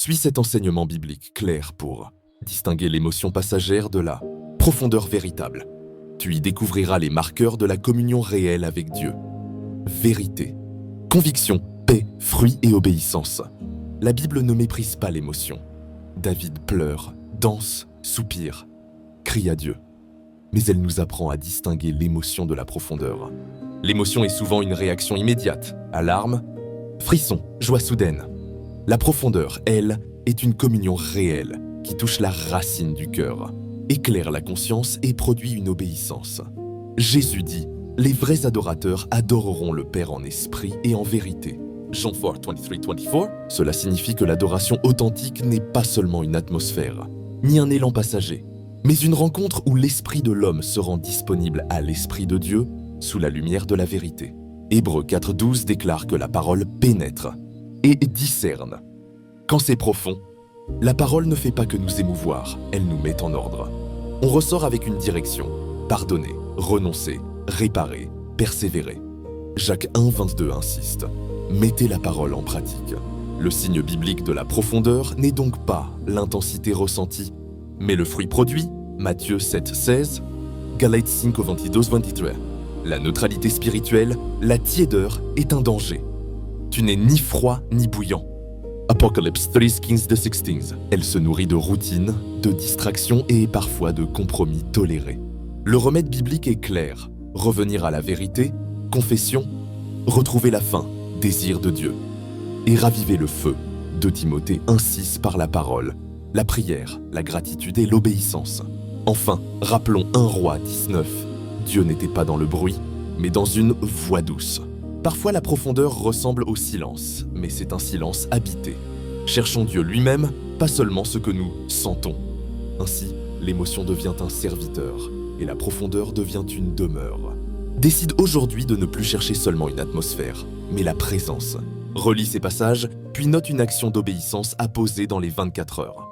Suis cet enseignement biblique clair pour distinguer l'émotion passagère de la profondeur véritable. Tu y découvriras les marqueurs de la communion réelle avec Dieu. Vérité, conviction, paix, fruit et obéissance. La Bible ne méprise pas l'émotion. David pleure, danse, soupire, crie à Dieu. Mais elle nous apprend à distinguer l'émotion de la profondeur. L'émotion est souvent une réaction immédiate, alarme, frisson, joie soudaine. La profondeur, elle, est une communion réelle qui touche la racine du cœur, éclaire la conscience et produit une obéissance. Jésus dit « Les vrais adorateurs adoreront le Père en esprit et en vérité ». Jean 4, 23-24. Cela signifie que l'adoration authentique n'est pas seulement une atmosphère, ni un élan passager, mais une rencontre où l'esprit de l'homme se rend disponible à l'esprit de Dieu sous la lumière de la vérité. Hébreux 4.12 déclare que la parole pénètre et discerne. Quand c'est profond, la parole ne fait pas que nous émouvoir, elle nous met en ordre. On ressort avec une direction, pardonner, renoncer, réparer, persévérer. Jacques 1.22 insiste, mettez la parole en pratique. Le signe biblique de la profondeur n'est donc pas l'intensité ressentie, mais le fruit produit, Matthieu 7.16, Galates 5.22-23. La neutralité spirituelle, la tiédeur est un danger. Tu n'es ni froid ni bouillant. Apocalypse 3:15-16. Elle se nourrit de routine, de distractions et parfois de compromis tolérés. Le remède biblique est clair. Revenir à la vérité, confession, retrouver la faim, désir de Dieu. Et raviver le feu. 2 Timothée insiste par la parole, la prière, la gratitude et l'obéissance. Enfin, rappelons 1 Roi 19. Dieu n'était pas dans le bruit, mais dans une voix douce. Parfois la profondeur ressemble au silence, mais c'est un silence habité. Cherchons Dieu lui-même, pas seulement ce que nous sentons. Ainsi, l'émotion devient un serviteur, et la profondeur devient une demeure. Décide aujourd'hui de ne plus chercher seulement une atmosphère, mais la présence. Relis ces passages, puis note une action d'obéissance à poser dans les 24 heures.